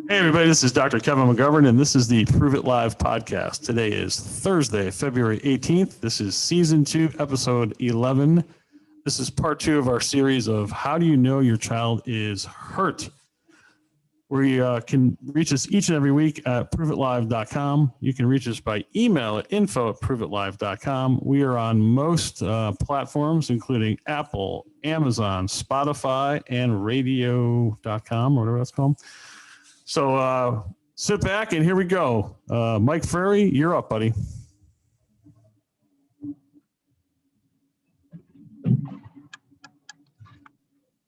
Hey, everybody, this is Dr. Kevin McGovern, and this is the Prove It Live podcast. Today is Thursday, February 18th. This is season 2, episode 11. This is part 2 of our series of How Do You Know Your Child is Hurt? We can reach us each and every week at proveitlive.com. You can reach us by email at info@proveitlive.com. We are on most platforms, including Apple, Amazon, Spotify, and radio.com, or whatever that's called. So sit back and here we go. Mike Frary, you're up, buddy.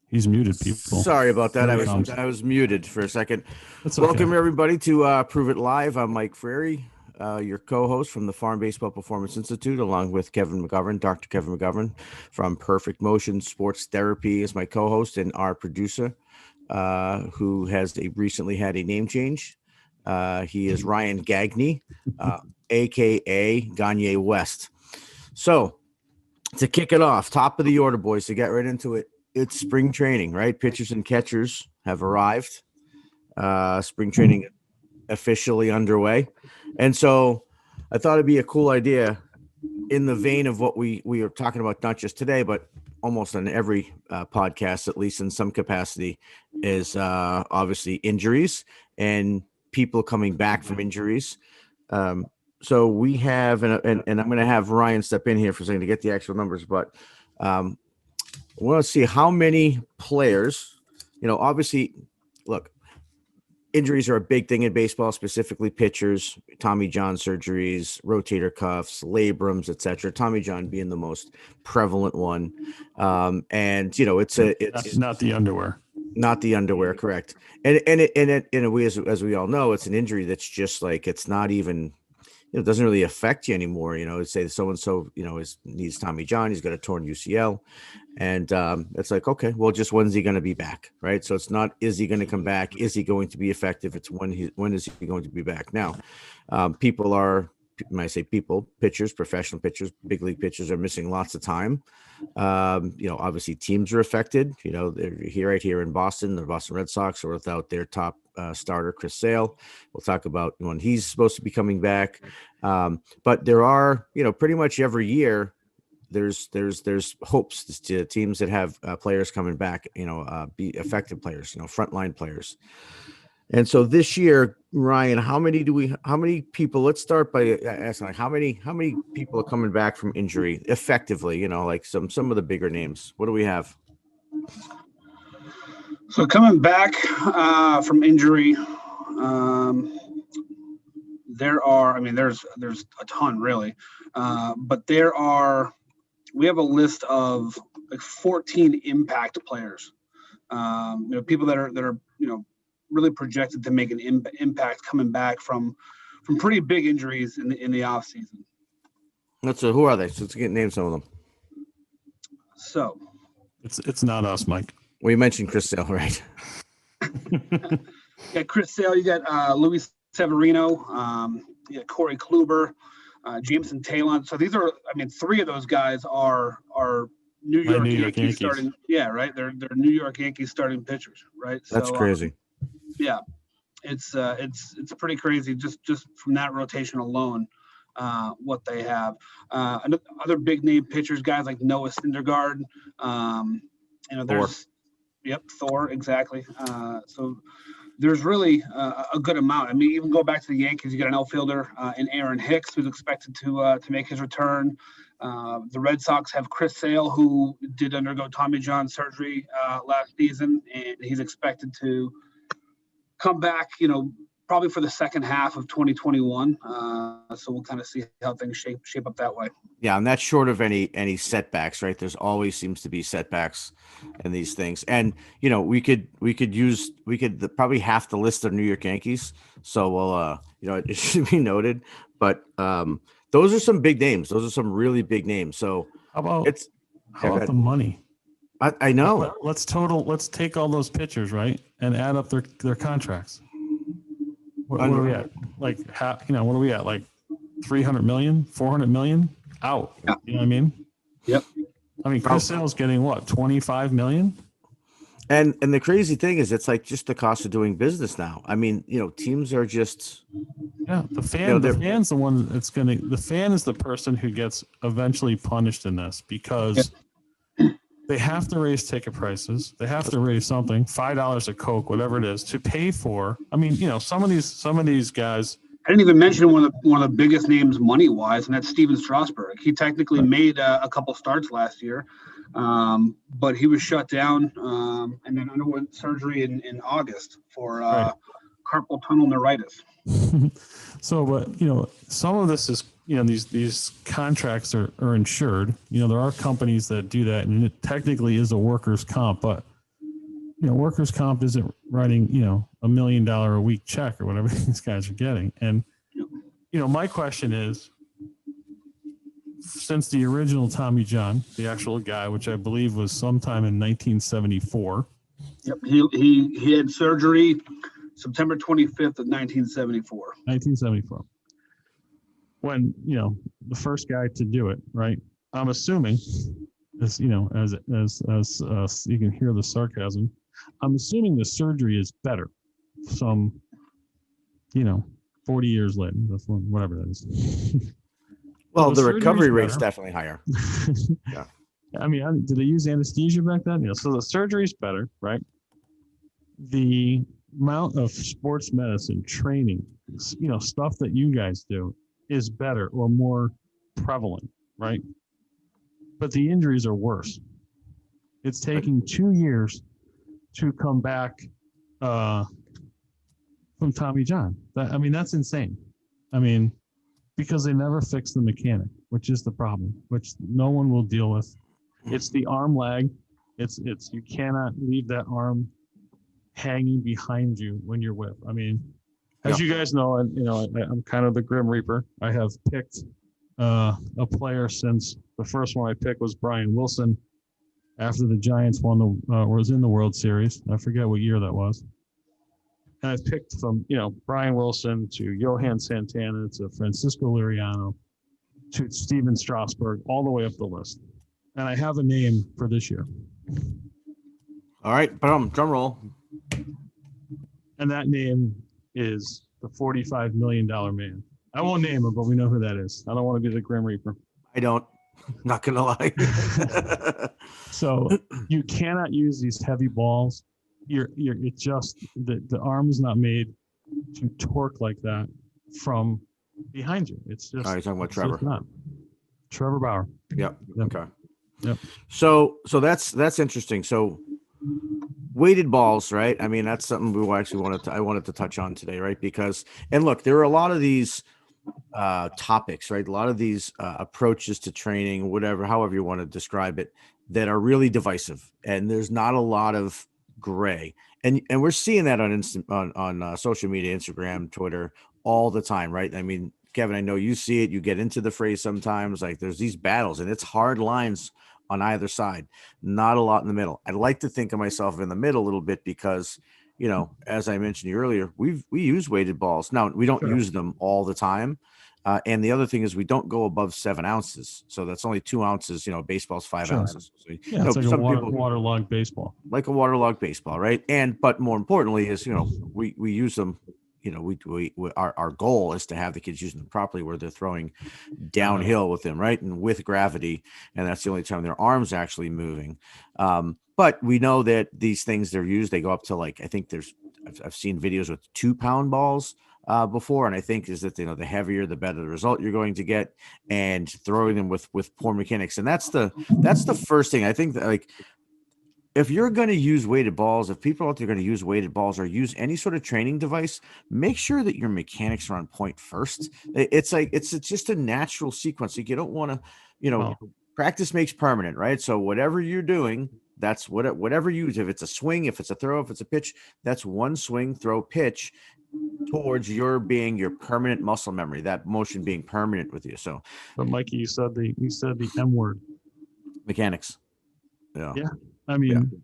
He's muted, people. Sorry about that. I was muted for a second. That's okay. Welcome, everybody, to Prove It Live. I'm Mike Frary, your co-host from the Farm Baseball Performance Institute, along with Kevin McGovern, Dr. Kevin McGovern from Perfect Motion Sports Therapy is my co-host, and our producer, who has recently had a name change. He is Ryan Gagne, a.k.a. Gagne West. So to kick it off, top of the order, boys, to get right into it, it's spring training, right? Pitchers and catchers have arrived. Spring training officially underway. And so I thought it'd be a cool idea in the vein of what we are talking about, not just today, but almost on every podcast, at least in some capacity, is obviously injuries and people coming back from injuries. So we have, and I'm going to have Ryan step in here for a second to get the actual numbers, but I want to see how many players, obviously, look, injuries are a big thing in baseball, specifically pitchers, Tommy John surgeries, rotator cuffs, labrums, etc. Tommy John being the most prevalent one. And it's not the underwear. Not the underwear, correct. And as we all know, it's an injury that's just like, it's not even, it doesn't really affect you anymore. Say so-and-so, needs Tommy John, he's got a torn UCL. And it's like, okay, well, just when's he going to be back, right? So it's not, is he going to come back? Is he going to be effective? It's when is he going to be back? Now, when I say people, pitchers, professional pitchers, big league pitchers are missing lots of time. Obviously teams are affected. They're right here in Boston, the Boston Red Sox are without their top starter, Chris Sale. We'll talk about when he's supposed to be coming back. But there are, pretty much every year, there's hopes to teams that have players coming back, be effective players, frontline players. And so this year, Ryan, how many people, let's start by asking, how many people are coming back from injury effectively, like some of the bigger names? What do we have? So coming back from injury, there's a ton really, but we have a list of like 14 impact players, people that are really projected to make an impact coming back from pretty big injuries in the off season. Who are they? So let's name some of them. So it's not us, Mike. Well, you mentioned Chris Sale, right? Yeah, Chris Sale. You got Luis Severino. You got Corey Kluber, Jameson Taylor. So these are, three of those guys are New York Yankees starting. Yeah, right. They're New York Yankees starting pitchers, right? That's crazy. Yeah, it's pretty crazy just from that rotation alone, what they have. Other big name pitchers, guys like Noah Syndergaard. There's Thor, exactly. So there's really a good amount. Even go back to the Yankees, you got an outfielder in Aaron Hicks, who's expected to make his return. The Red Sox have Chris Sale, who did undergo Tommy John surgery last season, and he's expected to come back, probably for the second half of 2021. So we'll kind of see how things shape up that way. Yeah, and that's short of any setbacks, right? There's always seems to be setbacks in these things, and we could probably half the list of New York Yankees. So we'll it should be noted, but those are some big names. Those are some really big names. So How about the money? I know. Let's take all those pitchers, right, and add up their contracts. What are we at? Like, what are we at? Like 300 million, 400 million out. Yeah. You know what I mean? Yep. I mean, Chris Sale's getting what, 25 million? And the crazy thing is, it's like just the cost of doing business now. I mean, teams are just the fan. The fan's the one that's gonna. The fan is the person who gets eventually punished in this because they have to raise ticket prices. They have to raise something, $5 a Coke, whatever it is, to pay for. I mean, some of these guys. I didn't even mention one of the biggest names money wise, and that's Steven Strasburg. He technically made a couple starts last year, but he was shut down and then underwent surgery in August for carpal tunnel neuritis. So, but some of this is these contracts are insured. There are companies that do that, and it technically is a workers' comp, but workers' comp isn't writing $1 million a week check or whatever these guys are getting. And my question is, since the original Tommy John, the actual guy, which I believe was sometime in 1974. Yep, he had surgery September 25th of 1974. 1974. When the first guy to do it, right? I'm assuming, as you can hear the sarcasm, I'm assuming the surgery is better. Some, 40 years later, whatever that is. Well, the recovery rate's definitely higher. Yeah. I mean, did they use anesthesia back then? So the surgery's better, right? The amount of sports medicine training, stuff that you guys do is better or more prevalent, right? But the injuries are worse. It's taking 2 years to come back from Tommy John. That's insane. Because they never fix the mechanic, which is the problem, which no one will deal with. It's the arm lag. It's you cannot leave that arm hanging behind you when you're whip. As you guys know, I'm kind of the Grim Reaper. I have picked a player since the first one I picked was Brian Wilson after the Giants was in the World Series. I forget what year that was. And I've picked from, Brian Wilson to Johan Santana to Francisco Liriano to Steven Strasburg, all the way up the list. And I have a name for this year. All right, drum roll. And that name is the $45 million man. I won't name him, but we know who that is. I don't want to be the Grim Reaper. I don't. Not gonna lie. So you cannot use these heavy balls. It's just the arm is not made to torque like that from behind you. It's just. All right, you're talking about Trevor. Not. Trevor Bauer. Yep. Okay. Yep. So that's interesting. So weighted balls, right? That's something I wanted to touch on today, right? Because, and look, there are a lot of these topics, right? A lot of these approaches to training, however you want to describe it, that are really divisive, and there's not a lot of gray, and we're seeing that on social media, Instagram, Twitter, all the time, right? Kevin, I know you see it. You get into the phrase sometimes. Like, there's these battles, and it's hard lines on either side. Not a lot in the middle. I'd like to think of myself in the middle a little bit because, as I mentioned earlier, we use weighted balls. Now, we don't use them all the time. And the other thing is we don't go above 7 ounces. So that's only 2 ounces. Baseball's 5 ounces. So, it's like a waterlogged baseball. Like a waterlogged baseball, right? But more importantly is, we use them. Our goal is to have the kids using them properly, where they're throwing downhill with them, right, and with gravity, and that's the only time their arms actually moving. But we know that these things they're used, they go up to, like, I think I've seen videos with 2-pound balls. before, and I think is that the heavier, the better the result you're going to get, and throwing them with poor mechanics, and that's the first thing I think that, like, if you're going to use weighted balls, if people out there are going to use weighted balls or use any sort of training device, make sure that your mechanics are on point first. It's like it's just a natural sequence. Like, you don't want to, practice makes permanent, right? So whatever you're doing, that's whatever you use. If it's a swing, if it's a throw, if it's a pitch, that's one swing, throw, pitch towards your permanent muscle memory. That motion being permanent with you. So, but Mikey, you said the M word, mechanics. Yeah. I mean,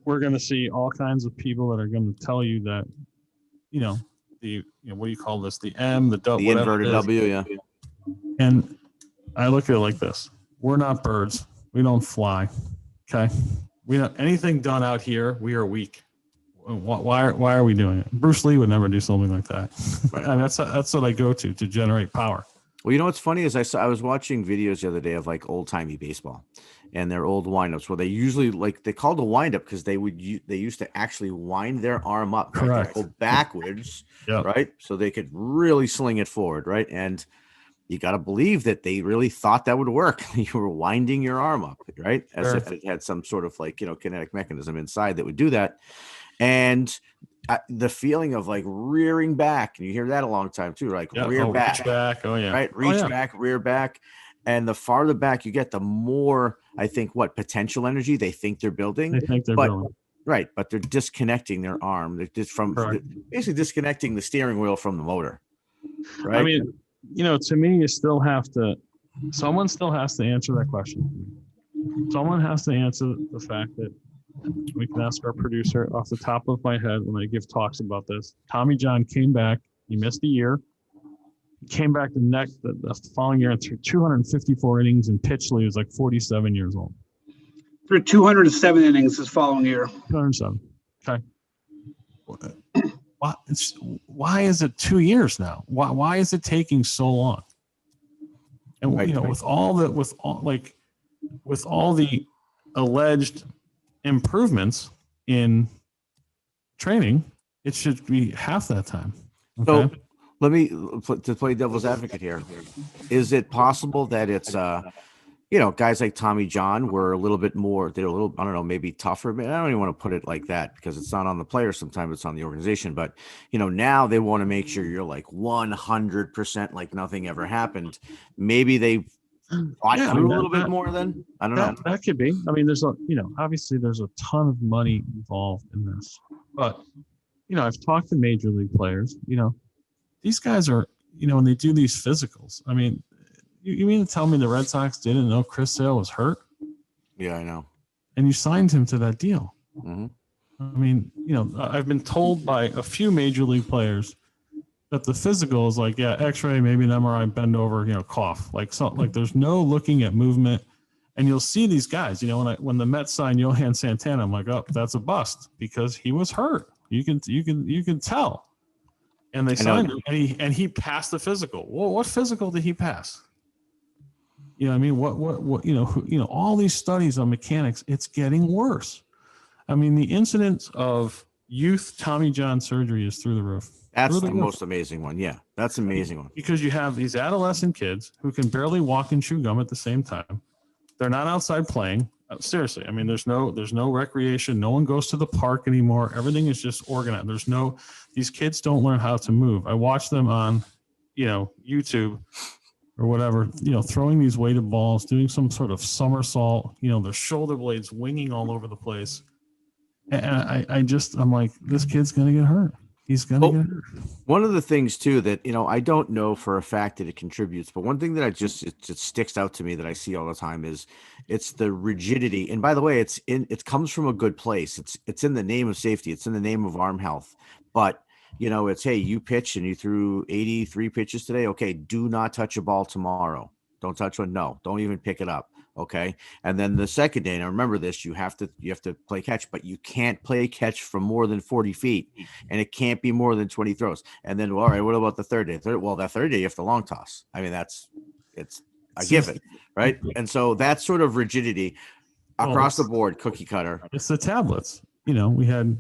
we're going to see all kinds of people that are going to tell you that, what do you call this? The M, the W, the inverted W. Yeah. And I look at it like this: we're not birds. We don't fly. Okay. We don't anything done out here. We are weak. Why are we doing it? Bruce Lee would never do something like that. Right. I mean, that's what I go to generate power. Well, what's funny is I was watching videos the other day of like old timey baseball and their old windups where they usually they called a windup because they used to actually wind their arm up, right? Correct. Go backwards, Yep. right? So they could really sling it forward, right? And you got to believe that they really thought that would work. You were winding your arm up, right? As Sure. if it had some sort of kinetic mechanism inside that would do that. And the feeling of like rearing back, and you hear that a long time too, like rear back, reach back. Oh yeah, right? Reach back, rear back. And the farther back you get, the more I think potential energy they think they're building. They think they're building. Right, but they're disconnecting their arm. They're just basically disconnecting the steering wheel from the motor. Right. I mean, to me, someone still has to answer that question. Someone has to answer the fact that we can ask our producer off the top of my head when I give talks about this. Tommy John came back. He missed a year. He came back the following year and threw 254 innings and pitched till he was like 47 years old. Through 207 innings this following year. 207. Okay. Why is it 2 years now? Why is it taking so long? And with all the alleged improvements in training, it should be half that time. Okay? So let me to play devil's advocate here. Is it possible that it's guys like Tommy John were a little bit more, they're a little, I don't know, maybe tougher, but I don't even want to put it like that because it's not on the player. Sometimes it's on the organization, but now they want to make sure you're like 100% like nothing ever happened. Maybe they thought through a little bit more then. I don't know. That could be. I mean, there's obviously there's a ton of money involved in this, but I've talked to major league players, these guys are, when they do these physicals, I mean, you mean to tell me the Red Sox didn't know Chris Sale was hurt? Yeah, I know. And you signed him to that deal. Mm-hmm. I mean, I've been told by a few major league players that the physical is like, X-ray, maybe an MRI, bend over, cough, like there's no looking at movement. And you'll see these guys, when the Mets signed Johan Santana, I'm like, oh, that's a bust because he was hurt. You can tell. And they signed him, and he passed the physical. Well, what physical did he pass? I mean, what all these studies on mechanics, it's getting worse. I mean, the incidence of youth Tommy John surgery is through the roof. That's the most amazing one. Yeah, that's an amazing one. Because you have these adolescent kids who can barely walk and chew gum at the same time. They're not outside playing. Seriously, I mean, there's no recreation. No one goes to the park anymore. Everything is just organized. These kids don't learn how to move. I watch them on, YouTube or whatever, throwing these weighted balls, doing some sort of somersault, their shoulder blades winging all over the place. And I'm like, this kid's going to get hurt. He's going to get hurt. One of the things too that, I don't know for a fact that it contributes, but one thing that it just sticks out to me that I see all the time is it's the rigidity. And by the way, it comes from a good place. It's in the name of safety. It's in the name of arm health, but it's, hey, you pitched and you threw 83 pitches today. Okay. Do not touch a ball tomorrow. Don't touch one. No, don't even pick it up. Okay. And then the second day, now remember this, you have to play catch, but you can't play catch from more than 40 feet and it can't be more than 20 throws. And then, well, all right, what about the third day? That third day, you have to long toss. I mean, it's a given, right? And so that sort of rigidity across the board, cookie cutter. It's the tablets. We had,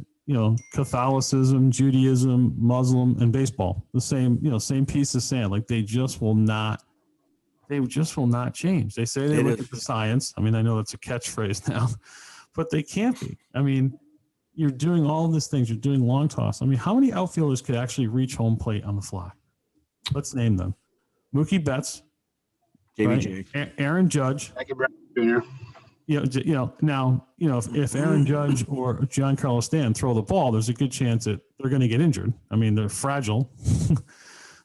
Catholicism, Judaism, Muslim, and baseball. The same piece of sand. Like they just will not change. They say they look at the science. I mean, I know that's a catchphrase now, but they can't be. I mean, you're doing all of these things. You're doing long toss. I mean, how many outfielders could actually reach home plate on the fly? Let's name them. Mookie Betts, JBJ, right? Aaron Judge. Jackie Brown Jr. If Aaron Judge or Giancarlo Stanton throw the ball, there's a good chance that they're going to get injured. I mean, they're fragile.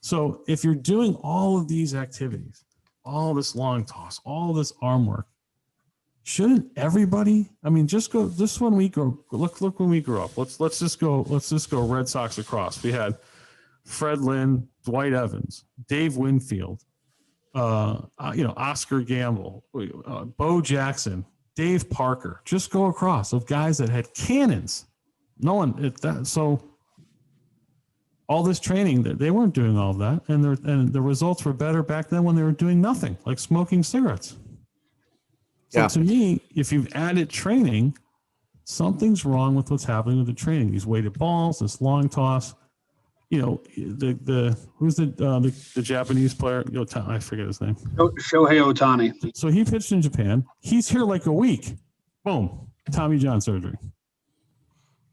So if you're doing all of these activities, all this long toss, all this arm work, shouldn't everybody? I mean, just when we grow. Look when we grew up. Let's just go Red Sox across. We had Fred Lynn, Dwight Evans, Dave Winfield, Oscar Gamble, Bo Jackson, Dave Parker. Just go across of guys that had cannons. So all this training, they weren't doing all of that, and the results were better back then when they were doing nothing, like smoking cigarettes. So to me, if you've added training, something's wrong with what's happening with the training. These weighted balls, this long toss. Who's the Japanese player? I forget his name. Shohei Ohtani. So he pitched in Japan. He's here like a week. Boom, Tommy John surgery.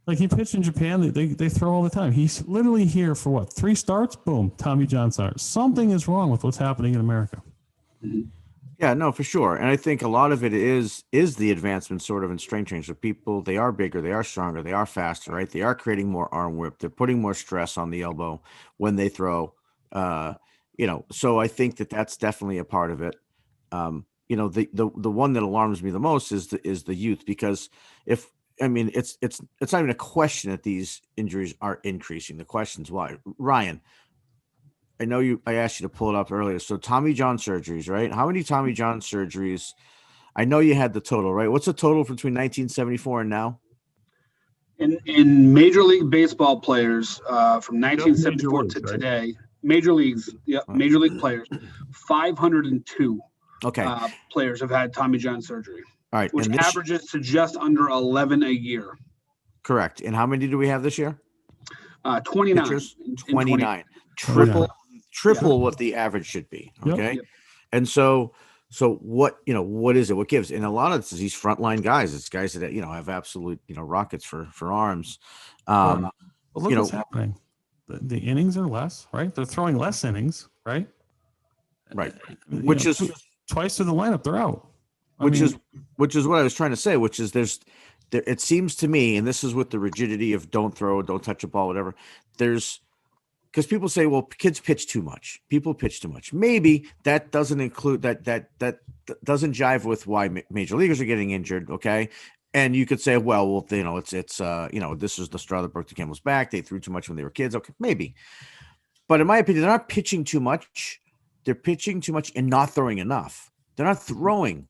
Like he pitched in Japan. They throw all the time. He's literally here for what? 3 starts? Boom, Tommy John surgery. Something is wrong with what's happening in America. Mm-hmm. Yeah, no, for sure. And I think a lot of it is the advancement sort of in strength training. So people, they are bigger, they are stronger, they are faster, right? They are creating more arm whip. They're putting more stress on the elbow when they throw. So I think that's definitely a part of it. The one that alarms me the most is the youth, because it's not even a question that these injuries are increasing. The question's why. Ryan, I know I asked you to pull it up earlier. So Tommy John surgeries, right? How many Tommy John surgeries? I know you had the total, right? What's the total between 1974 and now? In Major League Baseball players from 1974 to today, Major Leagues, Major League players, 502 players have had Tommy John surgery. All right, which averages to just under 11 a year. Correct. And how many do we have this year? 29. 29. Triple what the average should be. Okay. Yep. And so what is it? What gives? And a lot of this is these frontline guys. It's guys that, have absolute, rockets for arms. Look what's happening. The innings are less, right? They're throwing less innings, right? Right. Which is twice to the lineup. They're out. Which is what I was trying to say, which is it seems to me, and this is with the rigidity of don't throw, don't touch a ball, whatever, because people say, well, kids pitch too much. People pitch too much. Maybe that doesn't include that doesn't jive with why major leaguers are getting injured. Okay. And you could say, well, it's this is the straw that broke the camel's back. They threw too much when they were kids. Okay. Maybe. But in my opinion, they're not pitching too much. They're pitching too much and not throwing enough. They're not throwing.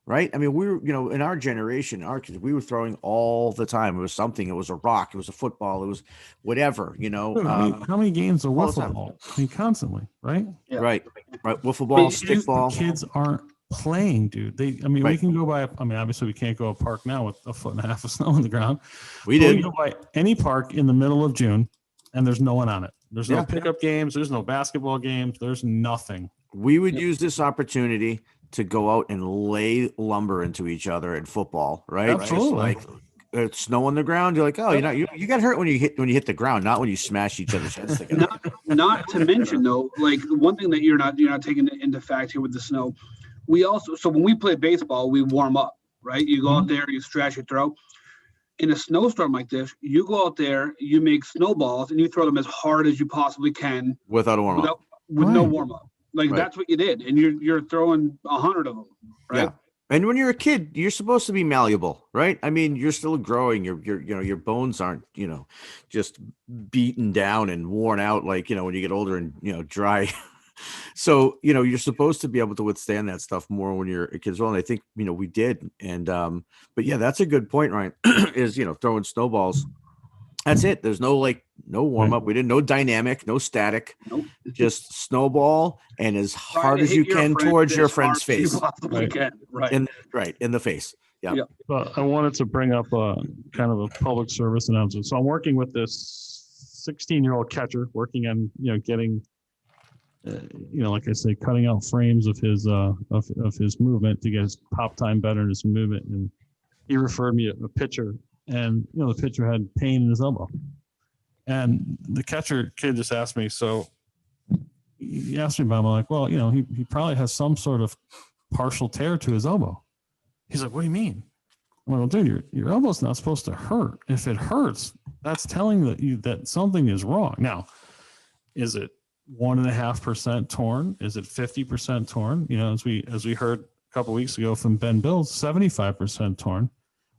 Right. I mean, we were, in our generation, we were throwing all the time. It was something. It was a rock. It was a football. It was whatever, How many games of wiffle ball? I mean, constantly, right? Yeah. Right. Wiffle ball, stick ball. Kids aren't playing, dude. We can go by, obviously we can't go a park now with 1.5 feet of snow on the ground. We can go by any park in the middle of June and there's no one on it. There's no pickup games. There's no basketball games. There's nothing. We would use this opportunity to go out and lay lumber into each other in football, right? Absolutely. Just like snow on the ground. You're like, oh, you got hurt when you hit the ground, not when you smash each other's heads together. Not to mention though, like one thing that you're not taking into fact here with the snow. So when we play baseball, we warm up, right? You go out there, you stretch, you throw. In a snowstorm like this, you go out there, you make snowballs, and you throw them as hard as you possibly can without a warm up, no warm up. That's what you did, and you're throwing 100 of them, right? Yeah. And when you're a kid, you're supposed to be malleable, right? I mean, you're still growing. Your bones aren't, just beaten down and worn out like, when you get older and, dry. So, you're supposed to be able to withstand that stuff more when you're a kid as well. And I think, we did. And, but yeah, that's a good point, Ryan, is, throwing snowballs. That's it. There's no warm up. We didn't, no dynamic, no static, just snowball and as hard as you can towards your friend's face. Right. In the face. Yeah. Yep. But I wanted to bring up a kind of a public service announcement. So I'm working with this 16-year-old catcher, working on getting, like I say, cutting out frames of his of his movement to get his pop time better in his movement. And he referred me a pitcher, and the pitcher had pain in his elbow, and the catcher kid just asked me. So he asked me about him. I'm like, well, he probably has some sort of partial tear to his elbow. He's like, what do you mean? I'm like, well, dude, your elbow's not supposed to hurt. If it hurts, that's telling that something is wrong. Now, is it 1.5% torn? Is it 50% torn? As we heard a couple of weeks ago from Ben Bills, 75% torn.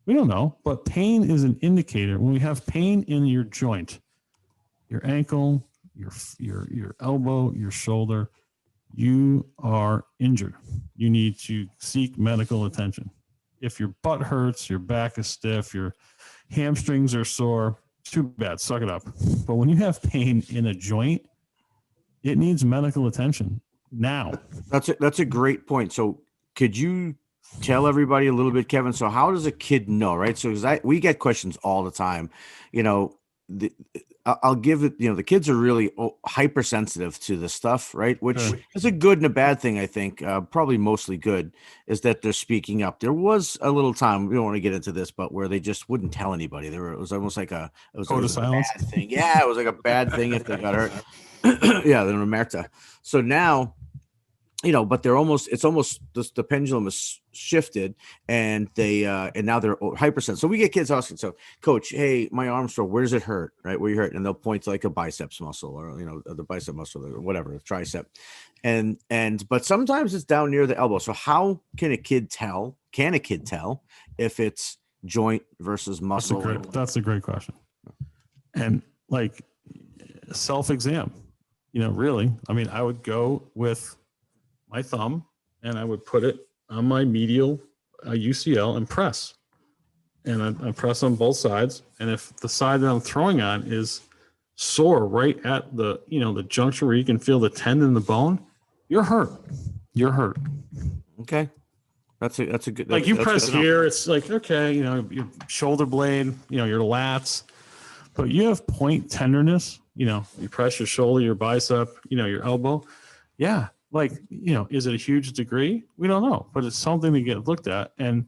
We don't know, but pain is an indicator. When we have pain in your joint, your ankle, your elbow, your shoulder, you are injured. You need to seek medical attention. If your butt hurts, your back is stiff, your hamstrings are sore, too bad, suck it up. But when you have pain in a joint, it needs medical attention now. That's a great point. So could you tell everybody a little bit, Kevin? So how does a kid know, right? So we get questions all the time. I'll give it, the kids are really hypersensitive to this stuff, right? Which is a good and a bad thing, I think. Probably mostly good is that they're speaking up. There was a little time, we don't want to get into this, but where they just wouldn't tell anybody. It was almost like it was a bad thing. Yeah, it was like a bad thing if they got hurt. Yeah, the Omerta. So now, but it's almost the pendulum is shifted, and and now they're hypersensitive. So we get kids asking, so coach, hey, my arm's sore, where does it hurt? Right, where you hurt? And they'll point to like a biceps muscle, or the bicep muscle, or whatever, the tricep, but sometimes it's down near the elbow. So how can a kid tell? Can a kid tell if it's joint versus muscle? That's a great question. And like self-exam, really, I mean, I would go with my thumb and I would put it on my medial UCL and press. And I press on both sides. And if the side that I'm throwing on is sore right at the, the juncture where you can feel the tendon in the bone, you're hurt. You're hurt. Okay. That's a good, like you press here, it's like, okay, your shoulder blade, your lats, but you have point tenderness, you press your shoulder, your bicep, your elbow. Yeah. Like, is it a huge degree? We don't know, but it's something to get looked at. And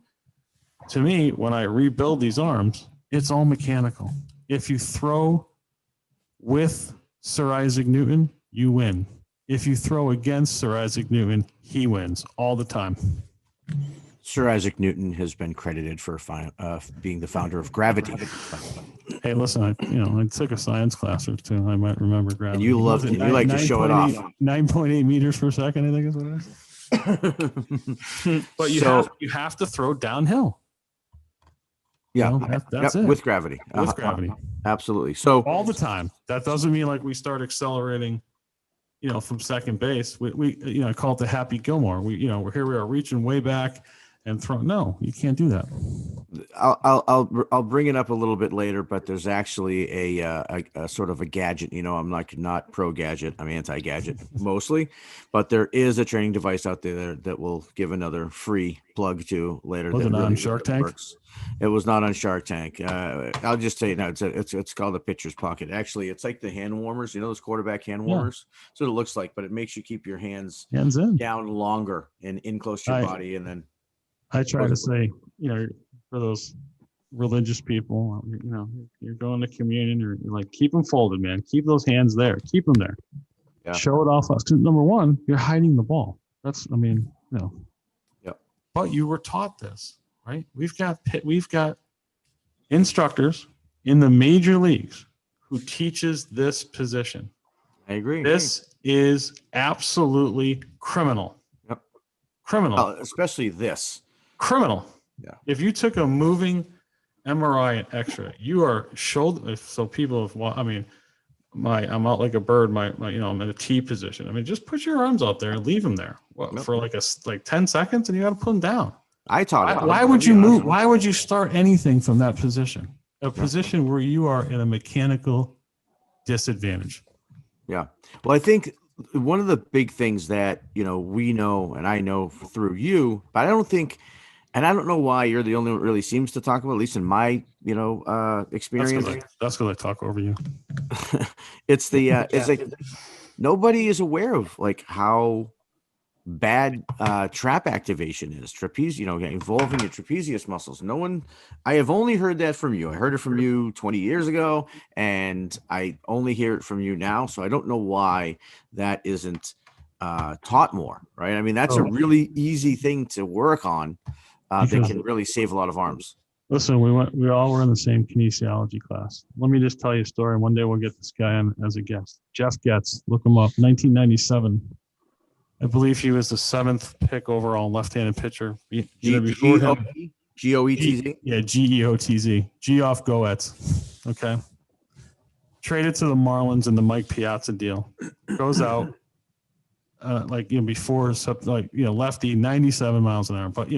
to me, when I rebuild these arms, it's all mechanical. If you throw with Sir Isaac Newton, you win. If you throw against Sir Isaac Newton, he wins all the time. Sir Isaac Newton has been credited for being the founder of gravity. Hey, listen, I took a science class or two. I might remember gravity. And you loved it. You like to show it off. 9.8 meters per second, I think is what it is. But you have to throw downhill. Yeah, that's it. With gravity. With gravity. Absolutely. So all the time. That doesn't mean like we start accelerating, from second base. We I call it the Happy Gilmore. We are reaching way back and throw. No, you can't do that. I'll bring it up a little bit later, but there's actually a sort of a gadget. I'm not pro gadget. I'm anti gadget mostly, but there is a training device out there that will give another free plug to later. Was it not on Shark Tank? Works. It was not on Shark Tank. I'll just say now it's called a pitcher's pocket. Actually, it's like the hand warmers. Those quarterback hand warmers. Yeah. So it looks like, but it makes you keep your hands in down longer and in close to your body, and then. I try to say, for those religious people, you're going to communion, you're like, keep them folded, man. Keep those hands there. Keep them there. Yeah. Show it off. Number one, you're hiding the ball. Yep. But you were taught this, right? We've got instructors in the major leagues who teaches this position. I agree. This is absolutely criminal. Yep. Criminal. Especially this. Criminal. Yeah. If you took a moving MRI and X-ray, you are shoulder. So people have. I'm out like a bird. I'm in a T position. Just put your arms out there and leave them there for like 10 seconds, and you got to put them down. I taught it. Why would you move? Why would you start anything from that position? A position where you are in a mechanical disadvantage. Yeah. Well, I think one of the big things that we know, and I know through you, but I don't think And I don't know why you're the only one that really seems to talk about, at least in my, experience. That's because I talk over you. It's like nobody is aware of like how bad trap activation is. Involving your trapezius muscles. No one. I have only heard that from you. I heard it from you 20 years ago, and I only hear it from you now. So I don't know why that isn't taught more. Right? I mean, that's a really easy thing to work on. That can really save a lot of arms. Listen, we all were in the same kinesiology class. Let me just tell you a story. One day we'll get this guy on as a guest. Jeff Getz, look him up. 1997. I believe he was the 7th pick overall left-handed pitcher. G-O-E-T-Z? Yeah, G-E-O-T-Z. Geoff Goetz. Okay. Traded to the Marlins in the Mike Piazza deal. Goes out before lefty, 97 miles an hour. But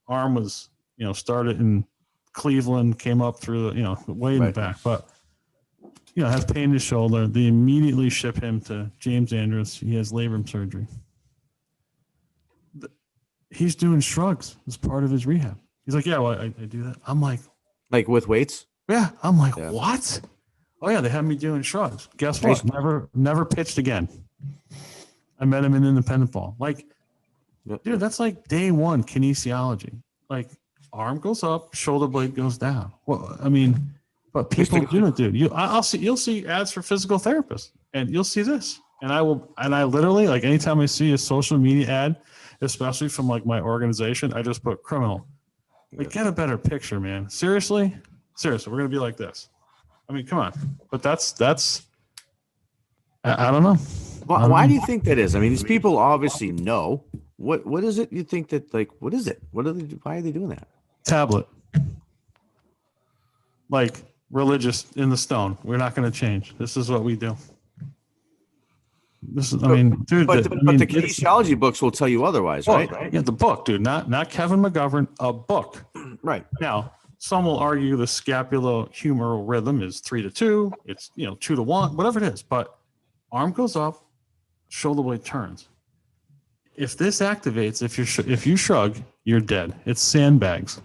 arm was started in Cleveland, came up through way in the back, but has pain in his shoulder. They immediately ship him to James Andrews. He has labrum surgery. He's doing shrugs as part of his rehab. He's like, yeah, well, I do that. I'm like with weights? Yeah. I'm like, what? Oh yeah, they had me doing shrugs. Guess what? Never pitched again. I met him in independent ball. Dude, that's like day one kinesiology. Like arm goes up, shoulder blade goes down. Well, I mean, but people do it, dude. You'll see ads for physical therapists, and you'll see this. And I literally, like, anytime I see a social media ad, especially from like my organization, I just put criminal. Like, get a better picture, man. Seriously, we're gonna be like this. I mean, come on. But that's. I don't know. Why do you think that is? I mean, these people obviously know. What is it you think that, like, what is it? Why are they doing that? Tablet. Like religious in the stone. We're not going to change. This is what we do. This is, I mean, dude. But the kinesiology books will tell you otherwise, right? Yeah, the book, dude. Not Kevin McGovern. A book. Right. Now, some will argue the scapulohumeral rhythm is 3-2. It's 2-1, whatever it is. But arm goes up, shoulder blade turns. If this activates, if you shrug, you're dead. It's sandbags.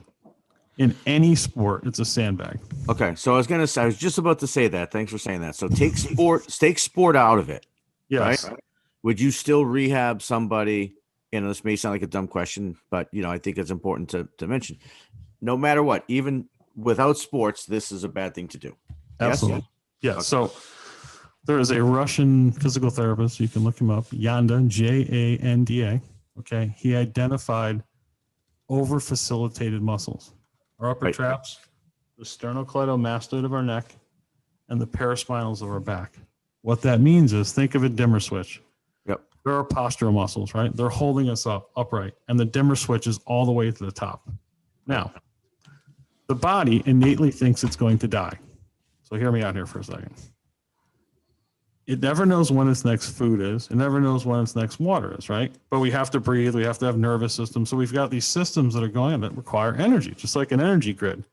In any sport, it's a sandbag. Okay, so I was just about to say that. Thanks for saying that. So take sport out of it. Yes. Right? Would you still rehab somebody? This may sound like a dumb question, but I think it's important to mention. No matter what, even without sports, this is a bad thing to do. Absolutely. Yes? Yeah. Okay. So there is a Russian physical therapist. You can look him up. Yanda, Janda. Okay. He identified over-facilitated muscles. Our upper traps, the sternocleidomastoid of our neck, and the paraspinals of our back. What that means is, think of a dimmer switch. Yep. There are postural muscles, right? They're holding us upright, and the dimmer switch is all the way to the top. Now, the body innately thinks it's going to die. So hear me out here for a second. It never knows when its next food is. It never knows when its next water is, right? But we have to breathe. We have to have nervous system. So we've got these systems that are going on that require energy, just like an energy grid.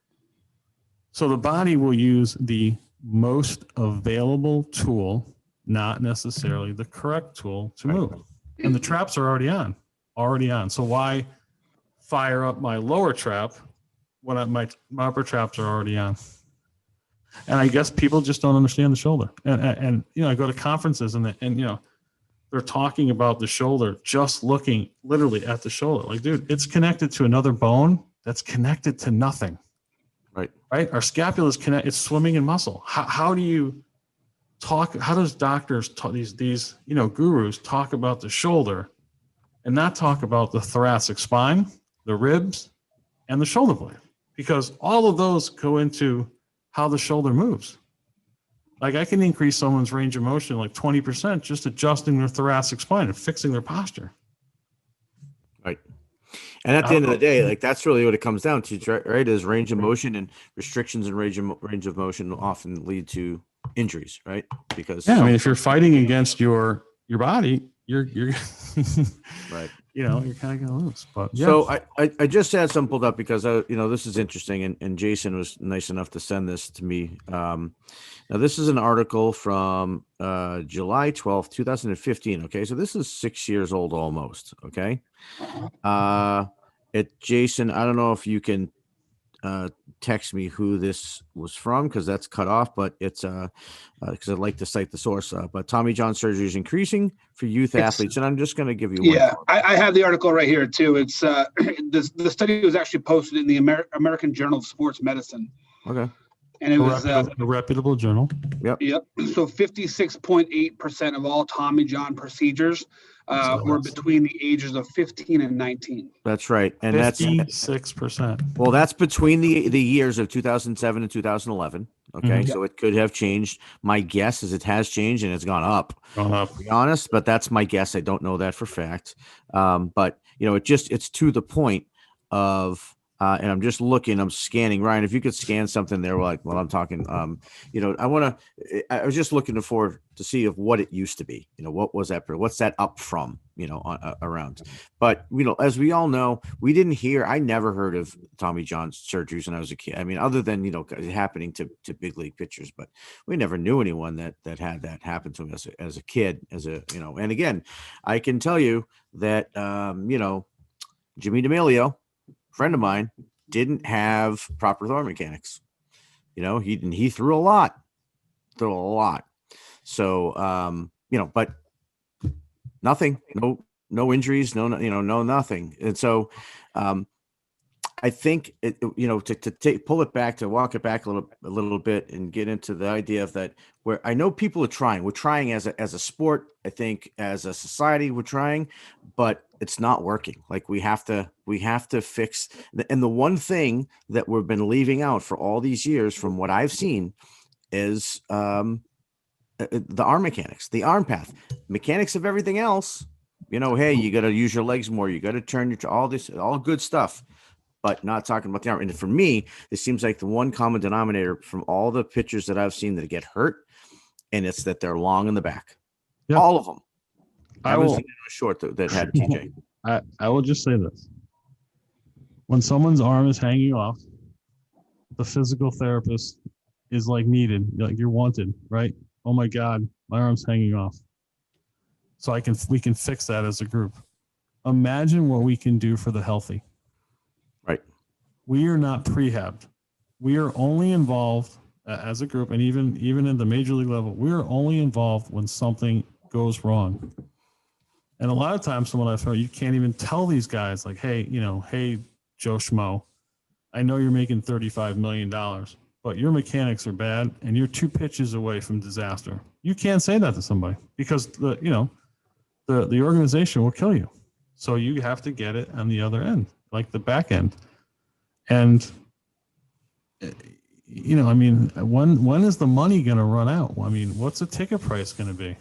So the body will use the most available tool, not necessarily the correct tool to move. And the traps are already on. So why fire up my lower trap when my upper traps are already on? And I guess people just don't understand the shoulder. And I go to conferences and they're talking about the shoulder, just looking literally at the shoulder. Like, dude, it's connected to another bone that's connected to nothing. Right. Our scapula is connected. It's swimming in muscle. How do you talk? How does doctors talk, these gurus talk about the shoulder and not talk about the thoracic spine, the ribs, and the shoulder blade? Because all of those go into how the shoulder moves. Like, I can increase someone's range of motion like 20% just adjusting their thoracic spine and fixing their posture. Right. And at the end of the day, like, that's really what it comes down to, right? Is range of motion, and restrictions in range of motion often lead to injuries, right? Because I mean, if you're fighting against your body, you're right. You're kind of gonna lose. But yeah. So I just had some pulled up because this is interesting, and Jason was nice enough to send this to me. Now this is an article from July 12th, 2015. Okay, so this is 6 years old almost. Okay, Jason, I don't know if you can text me who this was from because that's cut off, but it's because I'd like to cite the source. But Tommy John surgery is increasing for youth athletes, and I'm just going to give you Yeah, one. I have the article right here too. It's the study was actually posted in the American Journal of Sports Medicine, Okay. and it was A reputable journal. yep. So 56.8% of all Tommy John procedures were between the ages of 15 and 19. That's right, and 56%. well, that's between the years of 2007 and 2011. Okay, Mhm. so it could have changed. My guess is it has changed and it's gone up. Gone up. To be honest, but that's my guess. I don't know that for fact. But it's to the point of, and I'm just looking, I'm scanning. Ryan, if you could scan something there, while I'm talking, I was just looking to see of what it used to be. What was that? What's that up from? Around. But as we all know, I never heard of Tommy John surgeries when I was a kid. I mean, other than happening to big league pitchers, but we never knew anyone that had that happen to him as a kid. And again, I can tell you that Jimmy D'Amelio, friend of mine, didn't have proper throw mechanics. He threw a lot. So but nothing, no injuries, no nothing. And so I think to walk it back a little bit and get into the idea of that, where I know people are trying. We're trying as a sport. I think as a society, we're trying, but it's not working. Like we have to fix. And the one thing that we've been leaving out for all these years, from what I've seen, is the arm mechanics, the arm path, mechanics of everything else. Hey, you got to use your legs more. You got to turn all good stuff, but not talking about the arm. And for me, it seems like the one common denominator from all the pitchers that I've seen that get hurt, and it's that they're long in the back. Yep. All of them. I was short that had TJ. I will just say this. When someone's arm is hanging off, the physical therapist is needed. You're wanted, right? Oh my God, my arm's hanging off. So we can fix that as a group. Imagine what we can do for the healthy. Right. We are not prehabbed. We are only involved as a group, and even in the major league level, we are only involved when something goes wrong. And a lot of times, someone I've heard, you can't even tell these guys, hey, hey, Joe Schmo, I know you're making $35 million, but your mechanics are bad and you're 2 pitches away from disaster. You can't say that to somebody because the organization will kill you. So you have to get it on the other end, like the back end. And when is the money going to run out? I mean, what's the ticket price going to be?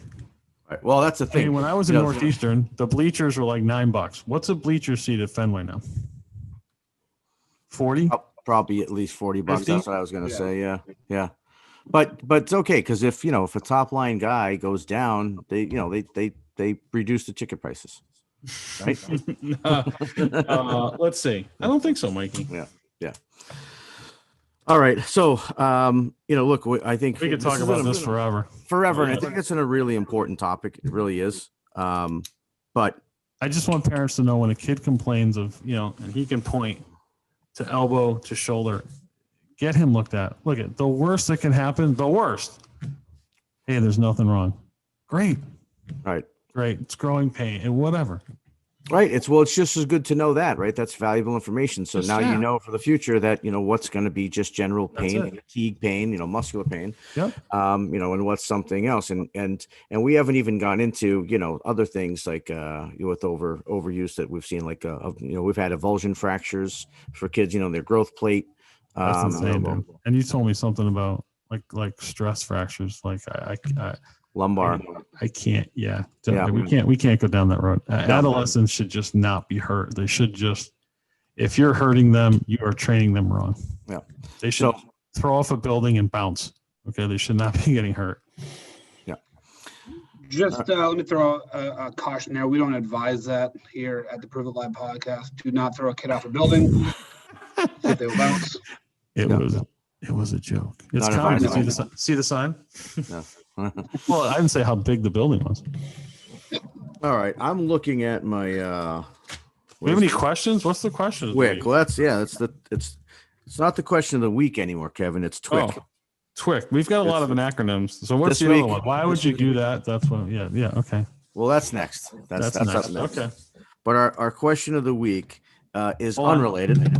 Right. Well, that's the thing. I mean, when I was in Northeastern, the bleachers were like $9. What's a bleacher seat at Fenway now? 40? Probably at least $40. 50? That's what I was going to say. Yeah. But it's okay because if a top line guy goes down, they reduce the ticket prices, right? Let's see. I don't think so, Mikey. Yeah. All right. So, look, I think we could talk about this forever. And I think it's a really important topic. It really is. But I just want parents to know when a kid complains of, and he can point to elbow to shoulder, get him looked at. Look at the worst that can happen. The worst. Hey, there's nothing wrong. Great. Right. Great. It's growing pain and whatever. Right. It's just as good to know that, right? That's valuable information. So now you know for the future that, what's going to be just general pain, fatigue pain, muscular pain, yep. And what's something else. And we haven't even gone into, other things like with overuse that we've seen, we've had avulsion fractures for kids, their growth plate. That's insane, dude. And you told me something about like stress fractures. I lumbar. I can't. Yeah. We can't go down that road. Adolescents should just not be hurt. They should just, if you're hurting them, you are training them wrong. Yeah. They should throw off a building and bounce. Okay. They should not be getting hurt. Yeah. Just let me throw a caution there. We don't advise that here at the Prove It Live podcast. Do not throw a kid off a building. If they bounce. It was a joke. It's common to see the sign. No. Well, I didn't say how big the building was. All right. I'm looking at my We have any questions? What's the question? Twick. Well, it's not the question of the week anymore, Kevin. It's Twick. Oh, Twick. We've got a lot of acronyms. So what's This the other week- one? Why would you do that? That's what. Yeah. Okay. Well, that's next. That's next. up next. Okay. But our question of the week is Hold on. unrelated.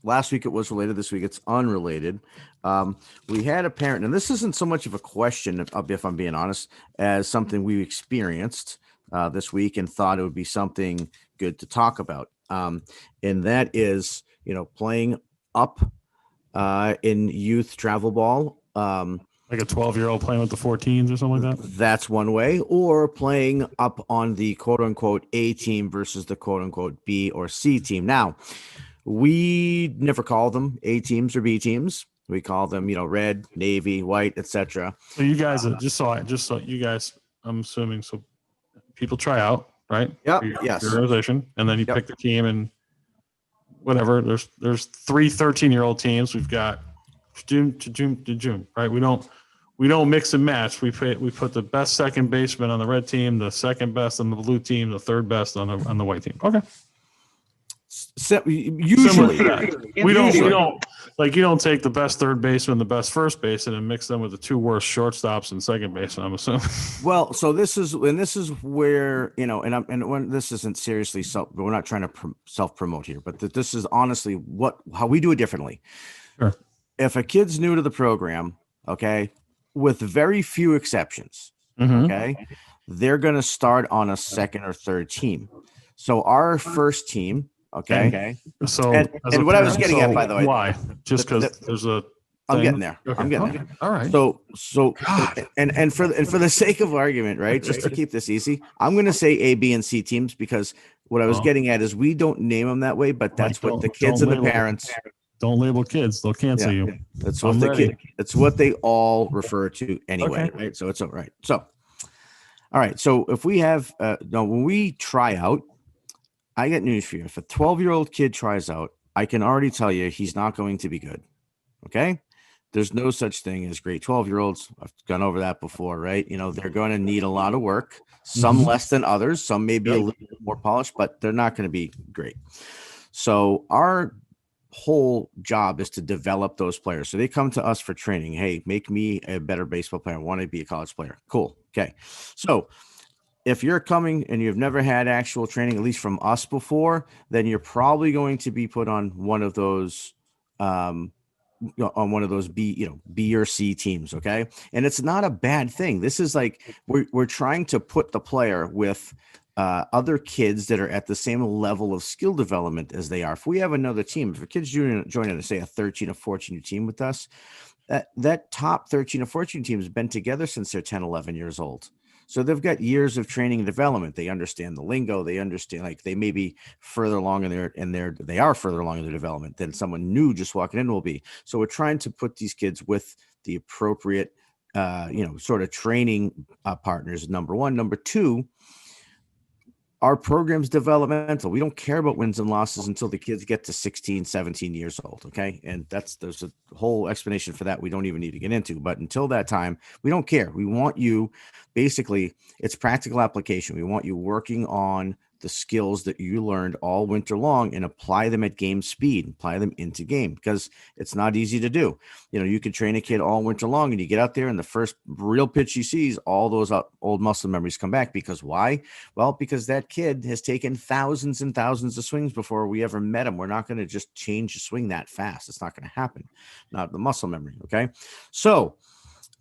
Last week it was related. This week it's unrelated. We had a parent, and this isn't so much of a question, if I'm being honest, as something we experienced this week and thought it would be something good to talk about. And that is, playing up in youth travel ball. Like a 12-year-old playing with the 14s or something like that. That's one way, or playing up on the quote unquote A team versus the quote unquote B or C team. Now, we never call them A teams or B teams. We call them, red, navy, white, etc. So you guys, just so you guys, I'm assuming, so people try out, right? Yep. For your Yes. organization, and then you Yep. pick the team and whatever. There's 3 13-year-old teams. We've got June to June, right? We don't mix and match. We put the best second baseman on the red team, the second best on the blue team, the third best on the white team. Okay. Usually, Similar to that. We don't Usually. you don't take the best third baseman, the best first baseman, and mix them with the 2 worst shortstops and second baseman. I'm assuming. Well, so this is where, and when this isn't seriously we're not trying to self promote here, but this is honestly how we do it differently. Sure. If a kid's new to the program, okay, with very few exceptions, Mhm. okay, they're going to start on a second or third team. So our first team, okay, So, And- as a and what I was parent- getting at, by the way, why? Just because the- there's a. I'm thing? getting there. Okay. I'm getting Okay. there. All right. So and for the sake of argument, right? Just to keep this easy, I'm going to say A, B, and C teams because what I was Oh. getting at is we don't name them that way, but that's what the kids don't and the label- parents. Don't label kids; they'll cancel Yeah. you. That's I'm what ready. it's what they all refer to anyway, Okay. right? So it's all right. So, all right. So if we have when we try out, I get news for you. If a 12-year-old kid tries out, I can already tell you he's not going to be good. Okay. There's no such thing as great 12-year-olds. I've gone over that before, right? They're going to need a lot of work, some Mhm. less than others, some maybe a little bit more polished, but they're not going to be great. So our whole job is to develop those players. So they come to us for training. Hey, make me a better baseball player. I want to be a college player. Cool. Okay. So if you're coming and you've never had actual training, at least from us before, then you're probably going to be put on one of those on one of those B or C teams. Okay. And it's not a bad thing. This is like, we're trying to put the player with other kids that are at the same level of skill development as they are. If we have another team, if a kid's joining, say, a 13 or 14 team with us, that top 13 or 14 team has been together since they're 10, 11 years old. So they've got years of training and development. They understand the lingo. They understand, like, they may be further along they are further along in their development than someone new just walking in will be. So we're trying to put these kids with the appropriate, sort of training partners. Number one. Number two, our program's developmental. We don't care about wins and losses until the kids get to 16, 17 years old. Okay. And there's a whole explanation for that we don't even need to get into. But until that time, we don't care. We want you, basically, it's practical application. We want you working on the skills that you learned all winter long and apply them at game speed, apply them into game, because it's not easy to do. You can train a kid all winter long and you get out there and the first real pitch he sees, all those old muscle memories come back. Because why? Well, because that kid has taken thousands and thousands of swings before we ever met him. We're not going to just change a swing that fast. It's not going to happen. Not the muscle memory. Okay. So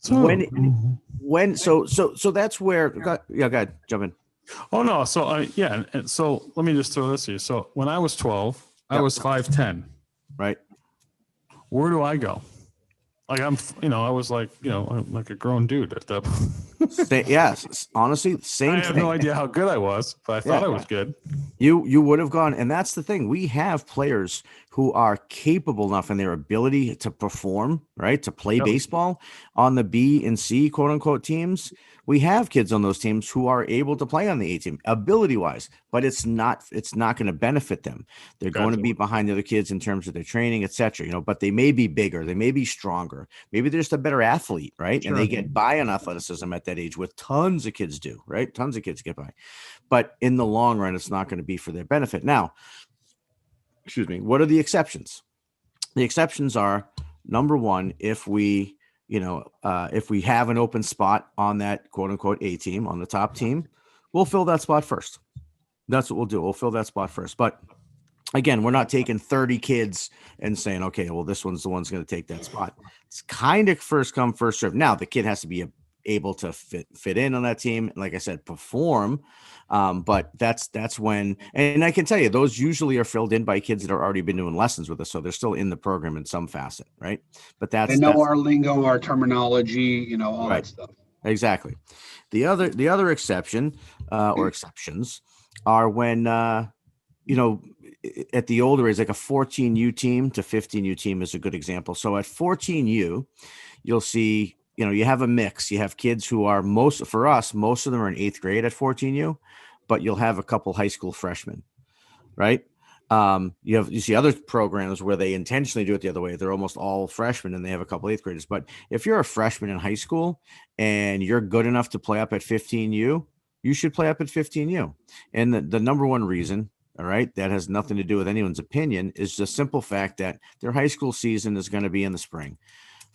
so that's where, go ahead, jump in. Oh no! So and so let me just throw this here. So when I was 12, I Yep. was 5'10". Right. Where do I go? Like I was like like a grown dude at that point. Yes, honestly, same I have thing. no idea how good I was, but I thought Yeah. I was good. You would have gone, and that's the thing. We have players who are capable enough in their ability to perform, right, to play Yep. baseball on the B and C quote unquote teams. We have kids on those teams who are able to play on the A team ability wise, but it's not going to benefit them. They're going to Gotcha. be behind the other kids in terms of their training, etc. But they may be bigger, they may be stronger, maybe they're just a better athlete, right? Sure. And they get by on athleticism at that age, with tons of kids do, right? Tons of kids get by, but in the long run, it's not going to be for their benefit. Now, excuse me, what are the exceptions? The exceptions are, number one, if we have an open spot on that quote unquote A team, on the top team, we'll fill that spot first. That's what we'll do. We'll fill that spot first. But again, we're not taking 30 kids and saying, okay, well, this one's the one's going to take that spot. It's kind of first come, first serve. Now, the kid has to be able to fit in on that team. Like I said, perform. But that's when, and I can tell you, those usually are filled in by kids that have already been doing lessons with us. So they're still in the program in some facet, right? But they know our lingo, our terminology, all right. that stuff. Exactly. The other exception or exceptions are when, at the older age, like a 14U team to 15U team is a good example. So at 14U, you'll see, you have a mix. You have kids who are most of them are in 8th grade at 14U, but you'll have a couple high school freshmen, right? You see other programs where they intentionally do it the other way. They're almost all freshmen and they have a couple 8th graders. But if you're a freshman in high school and you're good enough to play up at 15U, you should play up at 15U. And the number one reason, all right, that has nothing to do with anyone's opinion, is the simple fact that their high school season is going to be in the spring.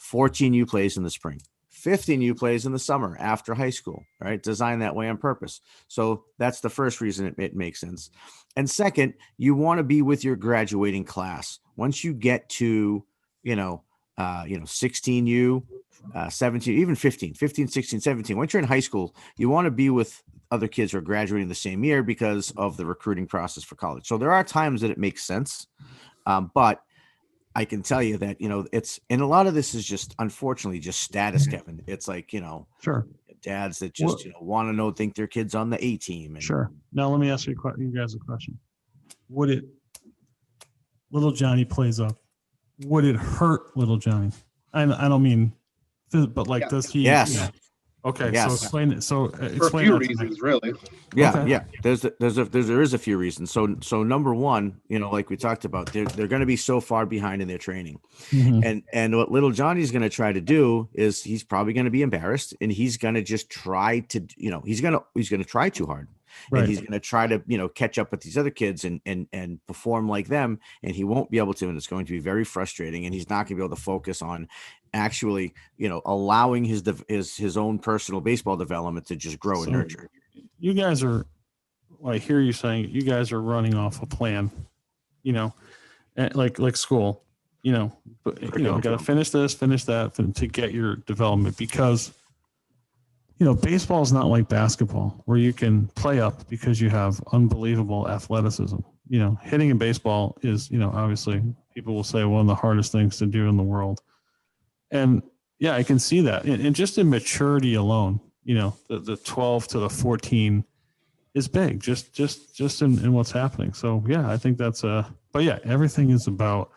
14U plays in the spring. 15U plays in the summer after high school, right? Designed that way on purpose. So that's the first reason it makes sense. And second, you want to be with your graduating class. Once you get to, 16U, 17, even 15, 16, 17, once you're in high school, you want to be with other kids who are graduating the same year because of the recruiting process for college. So there are times that it makes sense. But I can tell you that, and a lot of this is just, unfortunately, just status, Kevin. It's like, Sure. dads that just, want to think their kid's on the A team. And, Sure. Now let me ask you guys a question. Little Johnny plays up, would it hurt little Johnny? I don't mean, but like, does he? Yes. Okay. Yes. So explain it. So For a explain few that to me. reasons, really. Yeah. Okay. Yeah. There is a few reasons. So number one, like we talked about, they're going to be so far behind in their training. Mhm. And what little Johnny's going to try to do is he's probably going to be embarrassed, and he's going to just try to, he's going to try too hard. Right. And he's going to try to, catch up with these other kids and perform like them. And he won't be able to, and it's going to be very frustrating. And he's not going to be able to focus on actually, allowing his own personal baseball development to just grow and nurture. You guys are, I hear you saying you guys are running off a plan, like school, but got to finish this, finish that to get your development, because baseball is not like basketball where you can play up because you have unbelievable athleticism. Hitting in baseball is, obviously people will say one of the hardest things to do in the world. And yeah, I can see that. And just in maturity alone, the 12 to the 14 is big, just in what's happening. So yeah, I think but yeah, everything is about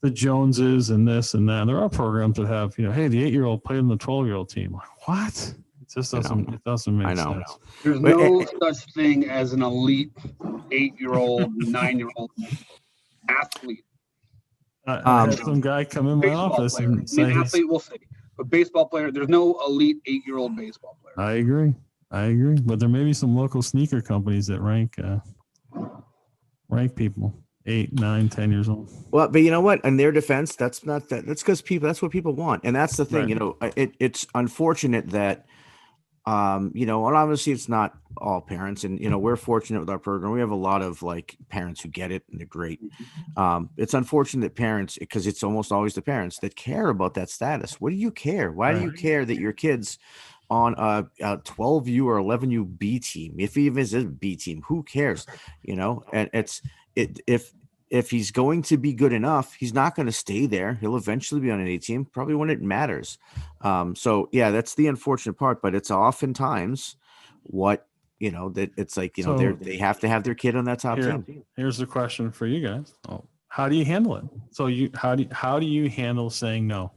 the Joneses and this and that. And there are programs that have, hey, the 8-year-old played in the 12-year-old team. Like, what? It just doesn't. It doesn't make sense. There's no such thing as an elite 8-year-old, 9-year-old athlete. I had some guy come in my office player. and say, athlete, we'll say, but baseball player. There's no elite 8-year-old baseball player. I agree, but there may be some local sneaker companies that rank people 8, 9, 10 years old. Well, but you know what? In their defense, that's not that. That's because that's what people want, and that's the thing. Right. It's unfortunate that. And obviously it's not all parents, and we're fortunate with our program. We have a lot of like parents who get it and they're great. It's unfortunate that parents, because it's almost always the parents that care about that status. What do you care? Why do you care that your kid's on a 12U or 11U B team? If he even is a B team, who cares? And if he's going to be good enough, he's not going to stay there. He'll eventually be on an A team, probably when it matters. So yeah, that's the unfortunate part, but it's oftentimes what, that it's like, they have to have their kid on that top team. Here's the question for you guys. How do you handle it? So how do you handle saying no?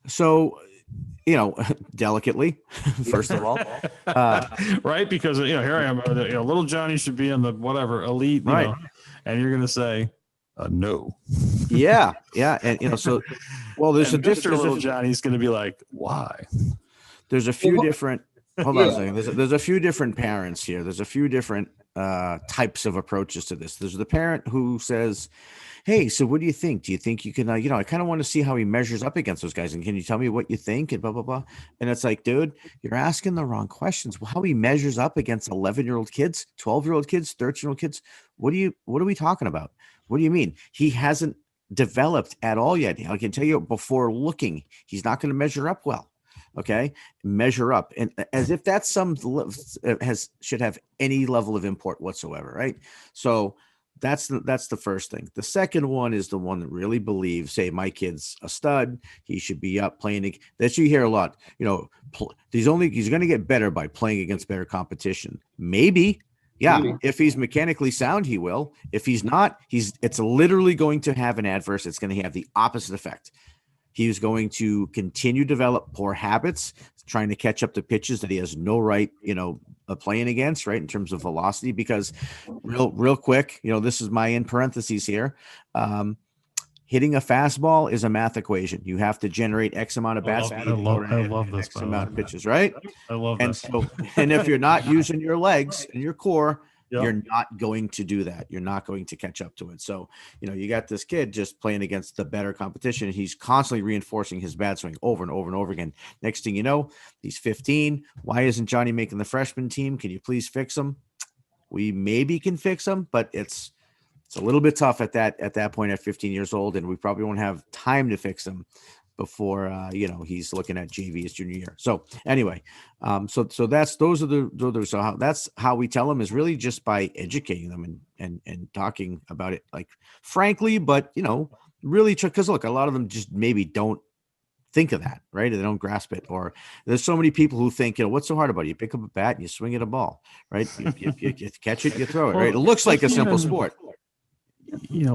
So delicately, first of all. Right? Because here I am. Little Johnny should be in the whatever elite, Right. and you're going to say no. Yeah, and so there's And a Mr. difference. Little Johnny's going to be like, why? There's a few Well, different. Hold on a second. There's a few different parents here. There's a few different types of approaches to this. There's the parent who says, "Hey, so what do you think? Do you think you can? I kind of want to see how he measures up against those guys, and can you tell me what you think?" And blah blah blah. And it's like, dude, you're asking the wrong questions. How he measures up against 11-year-old kids, 12-year-old kids, 13-year-old kids. What are we talking about? What do you mean? He hasn't developed at all yet. I can tell you before looking, he's not going to measure up well. Okay, measure up, and as if that's should have any level of import whatsoever, right? So that's the first thing. The second one is the one that really believes, say, my kid's a stud, he should be up playing. That you hear a lot. He's going to get better by playing against better competition. Maybe. Yeah, Maybe. if he's mechanically sound, he will. If he's not, it's literally going to have an adverse. It's going to have the opposite effect. He's going to continue to develop poor habits, trying to catch up to pitches that he has no right, playing against, right, in terms of velocity. Because real quick, this is my in parentheses here. Hitting a fastball is a math equation. You have to generate X amount of bat speed. I love this. X amount of pitches, right? I love And this. and if you're not using your legs and your core, Yep. you're not going to do that. You're not going to catch up to it. So, you got this kid just playing against the better competition. He's constantly reinforcing his bad swing over and over and over again. Next thing you know, he's 15. Why isn't Johnny making the freshman team? Can you please fix him? We maybe can fix him, but it's a little bit tough at that point at 15 years old, and we probably won't have time to fix him before he's looking at JV his junior year. So anyway, so that's that's how we tell them, is really just by educating them and talking about it, like, frankly, but really, because look, a lot of them just maybe don't think of that, right? They don't grasp it. Or there's so many people who think, what's so hard about it? You pick up a bat and you swing at a ball, right? You catch it, you throw it, right? It looks like a simple sport.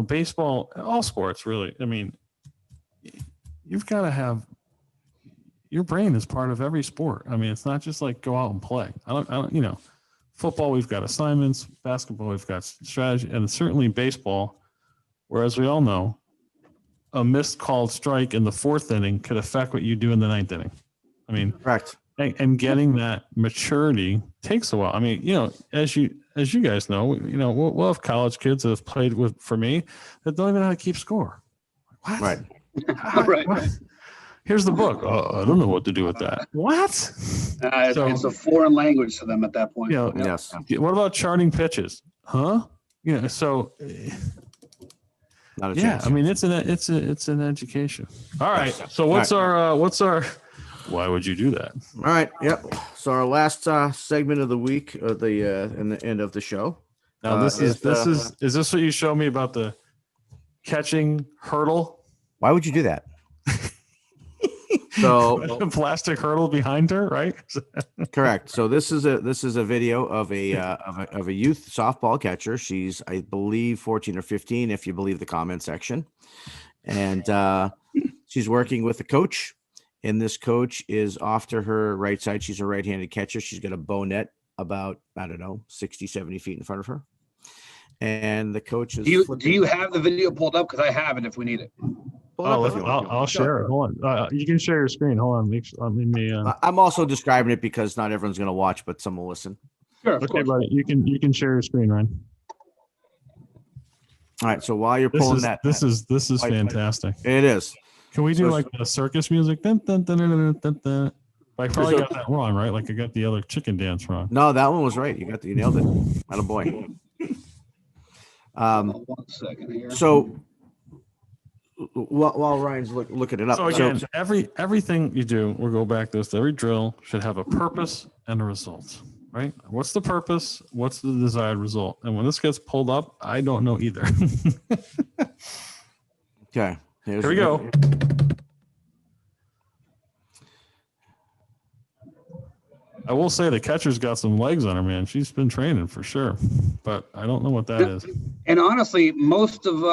Baseball, all sports, really. I mean, you've got to have, your brain is part of every sport. I mean, it's not just like go out and play. I don't, football, we've got assignments, basketball, we've got strategy, and certainly baseball, where, as we all know, a missed called strike in the fourth inning could affect what you do in the ninth inning. I mean, correct. And getting that maturity takes a while. I mean, as you guys know, we'll have college kids that have played for me that don't even know how to keep score. What? Right. Right. What? Here's the book. Oh, I don't know what to do with that. What? It's a foreign language to them at that point. Yes. What about charting pitches? Huh? So Not a yeah, chance. I mean, it's an education. All right. So what's our why would you do that? All right. Yep. So our last segment of the week, in the end of the show. Now is this what you showed me about the catching hurdle? Why would you do that? So A plastic hurdle behind her, right? correct. So this is a video of a youth softball catcher. She's, I believe, 14 or 15, if you believe the comment section, and she's working with a coach. And this coach is off to her right side. She's a right-handed catcher. She's got a bow net about, 60, 70 feet in front of her. And the coach is. Do you have the video pulled up? Because I have it if we need it. I'll share it. Hold on. You can share your screen. Hold on. Let me. I'm also describing it because not everyone's going to watch, but some will listen. Sure. Of Okay, course. buddy. You can share your screen, Ryan. All right. So while you're pulling This is fantastic. it is. Can we do So- like the circus music? Dun, dun, dun, dun, dun, dun, dun. I probably got that wrong, right? Like I got the other chicken dance wrong. No, that one was right. You nailed it. Attaboy. 1 second here. So while Ryan's looking it up, So again, everything you do, we'll go back to this. Every drill should have a purpose and a result, right? What's the purpose? What's the desired result? And when this gets pulled up, I don't know either. okay, Here we go. I will say the catcher's got some legs on her, man. She's been training for sure, but I don't know what that is. And honestly, most of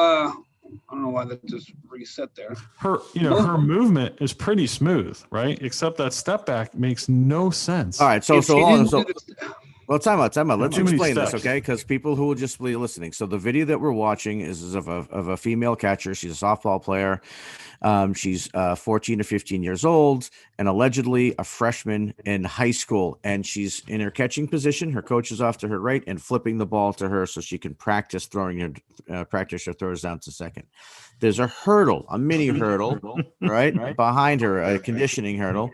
I don't know why that just reset there. Her movement is pretty smooth, right? Except that step back makes no sense. All right, so If she hold on. didn't So do this- well, time out. Let's Too many explain this, steps. okay? Because people who will just be listening. So the video that we're watching is of a female catcher. She's a softball player. She's 14 or 15 years old and allegedly a freshman in high school. And she's in her catching position. Her coach is off to her right and flipping the ball to her so she can practice throwing practice her throws down to second. There's a hurdle, a mini hurdle, right behind her, a conditioning hurdle.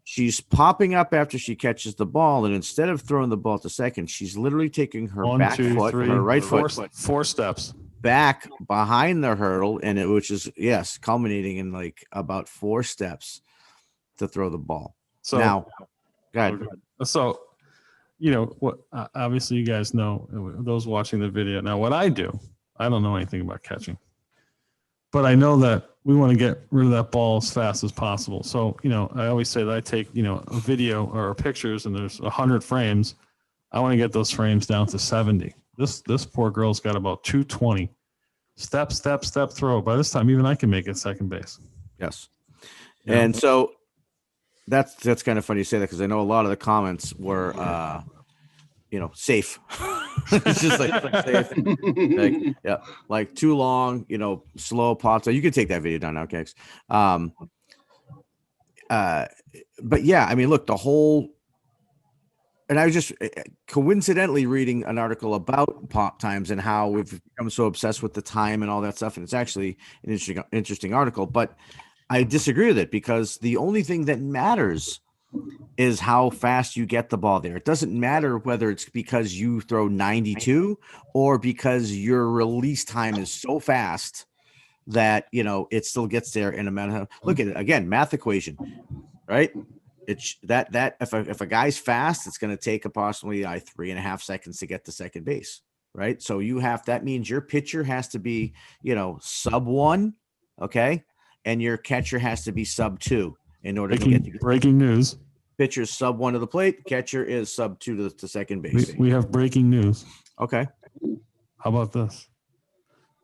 She's popping up after she catches the ball, and instead of throwing the ball to second, she's literally taking her One, back two, foot, three, her right four, foot four steps. back behind the hurdle, and which is culminating in like about 4 steps to throw the ball. So Now, go ahead. So, what? Obviously, you guys know, those watching the video. Now, what I do, I don't know anything about catching, but I know that we want to get rid of that ball as fast as possible. So, I always say that I take, a video or pictures, and there's 100 frames. I want to get those frames down to 70. This poor girl's got about 220. Step, throw. By this time, even I can make it second base. Yes. Yeah. And so that's kind of funny you say that because I know a lot of the comments were safe. It's just like safe. Like too long, slow pops. You can take that video down now, Kex. But yeah, I mean, look, the whole, and I was just coincidentally reading an article about pop times and how we've become so obsessed with the time and all that stuff. And it's actually an interesting article, but I disagree with it because the only thing that matters is how fast you get the ball there. It doesn't matter whether it's because you throw 92 or because your release time is so fast that, it still gets there in a minute. Look at it again, math equation, right? It's that if a guy's fast, it's going to take approximately 3.5 seconds to get to second base, right? So that means your pitcher has to be, sub 1, okay? And your catcher has to be sub 2 in order to get to breaking news. Pitcher's sub 1 to the plate, catcher is sub 2 to second base. We have breaking news. Okay. How about this?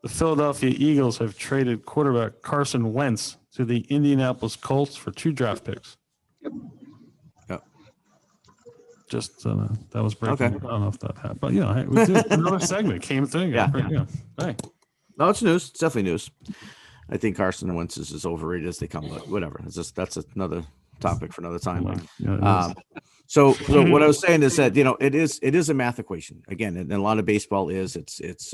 The Philadelphia Eagles have traded quarterback Carson Wentz to the Indianapolis Colts for 2 draft picks. Yep. Just that was breaking. Okay. I don't know if that happened, but hey, we did another segment came through. Yeah. Hey. No, it's news. It's definitely news. I think Carson Wentz is as overrated as they come, but whatever. That's another topic for another time. So what I was saying is that it is a math equation again, and a lot of baseball is it's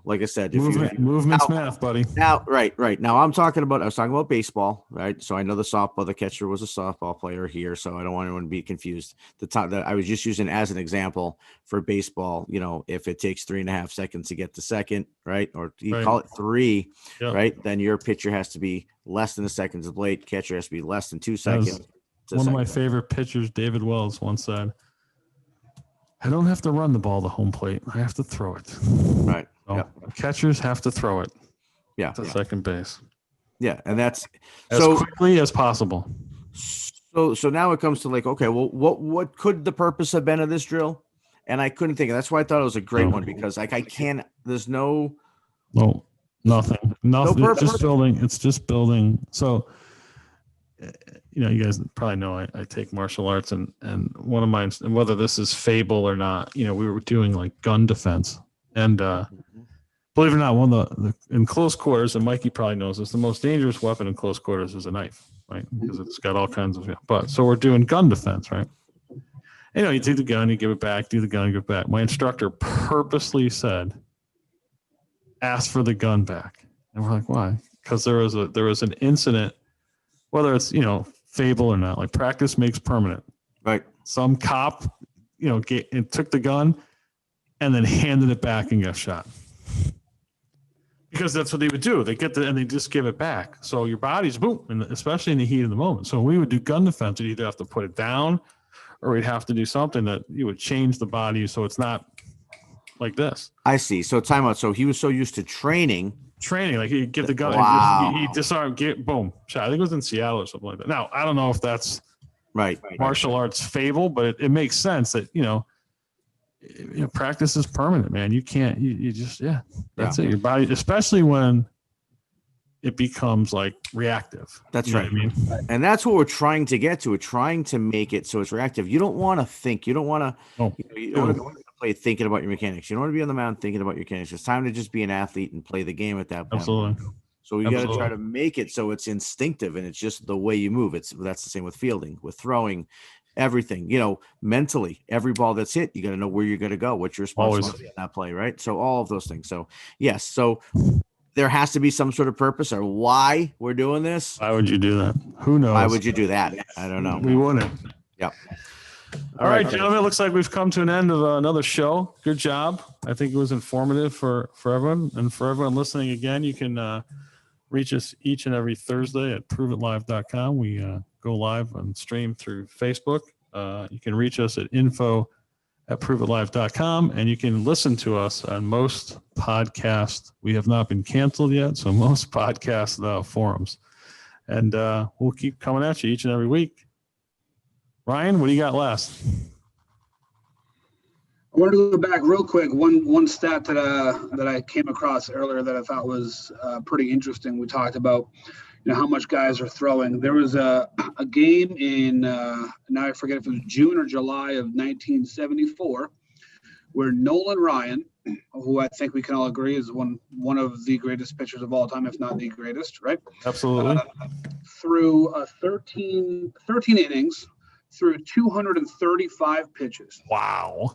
like I said, movement's math, buddy. Now, right now I was talking about baseball, right? So I know the catcher was a softball player here, so I don't want anyone to be confused. The time that I was just using as an example for baseball, if it takes 3.5 seconds to get to second, right, or you call it 3, right, then your pitcher has to be less than a second to the plate, catcher has to be less than 2 seconds. One of my favorite pitchers, David Wells, once said, I don't have to run the ball to home plate. I have to throw it. Right. So catchers have to throw it. Yeah. To second base. Yeah. And that's as quickly as possible. So now it comes to like, okay, well, what could the purpose have been of this drill? And I couldn't think of. That's why I thought it was a great one because there's no. No, nothing. It's just building. So, you guys probably know I take martial arts and one of mine, and whether this is fable or not, we were doing like gun defense. And believe it or not, one of the in close quarters, and Mikey probably knows this, the most dangerous weapon in close quarters is a knife, right? Because it's got all kinds of, so we're doing gun defense, right? You take the gun, you give it back, do the gun, give it back. My instructor purposely said, ask for the gun back. And we're like, why? Because there was an incident, whether it's, fable or not, like practice makes permanent. Right. Some cop, took the gun and then handed it back and got shot. Because that's what they would do. They and they just give it back. So your body's boom, and especially in the heat of the moment. So when we would do gun defense, you'd either have to put it down or we'd have to do something that you would change the body so it's not like this. I see. So timeout. So he was so used to training, like he'd give the gun, he disarmed, boom, shot. I think it was in Seattle or something like that. Now, I don't know if that's right martial arts fable, but it makes sense that, practice is permanent, man. You can't, you just, that's it. Your body, especially when it becomes like reactive. That's You know right. what I mean, And that's what we're trying to get to. We're trying to make it so it's reactive. You don't want to think. You don't want to. oh, You don't want to play thinking about your mechanics. You don't want to be on the mound thinking about your mechanics. It's time to just be an athlete and play the game at that point. absolutely. So you got to Absolutely. try to make it so it's instinctive and it's just the way you move. That's the same with fielding, with throwing, everything. Mentally, every ball that's hit, you got to know where you're going to go, what's your responsibility in that play, right? So all of those things. So yes, so there has to be some sort of purpose or why we're doing this. Why would you do that? Who knows? Why would you do that? I don't know. We wouldn't. Yep. All right, gentlemen. It looks like we've come to an end of another show. Good job. I think it was informative for everyone. And for everyone listening again, you can reach us each and every Thursday at proveitlive.com. We go live and stream through Facebook. You can reach us at info@proveitlive.com, and you can listen to us on most podcasts. We have not been canceled yet, so most podcast forums. And we'll keep coming at you each and every week. Ryan, what do you got last? I wanted to go back real quick. One stat that I came across earlier that I thought was pretty interesting. We talked about how much guys are throwing. There was a game in now I forget if it was June or July of 1974, where Nolan Ryan, who I think we can all agree is one of the greatest pitchers of all time, if not the greatest, right? Absolutely. Threw 13 innings, threw 235 pitches. Wow.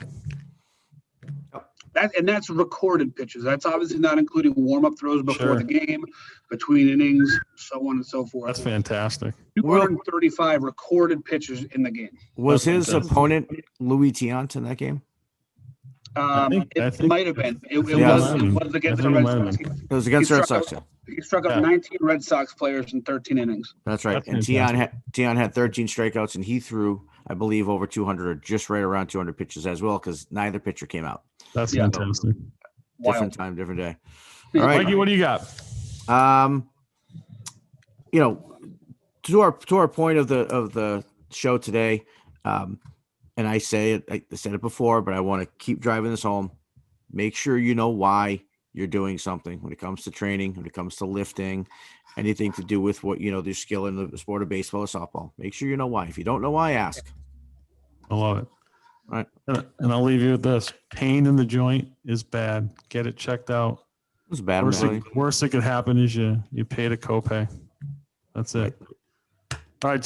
That's recorded pitches. That's obviously not including warm-up throws before Sure. the game, between innings, so on and so forth. That's fantastic. 235 recorded pitches in the game. Was That's his fantastic. opponent Louis Tiant in that game? I think- It might have been. It Yeah, was I think against it the Red might have Sox. been. It was against the Red struck Sox. Yeah. He struck out Yeah. 19 Red Sox players in 13 innings. That's right. That's And fantastic. Tian had 13 strikeouts, and he threw, I believe, over 200 or just right around 200 pitches as well, because neither pitcher came out. That's Yeah. fantastic. Different Wild. time, different day. Yeah. All right. Mikey, what do you got? To our point of the show today, and I said it before, but I want to keep driving this home. Make sure you know why you're doing something when it comes to training, when it comes to lifting, anything to do with what their skill in the sport of baseball or softball. Make sure you know why. If you don't know why, ask. I love it. All right. And I'll leave you with this. Pain in the joint is bad. Get it checked out. It was bad. Worst that could happen is you paid a copay. That's it. All right,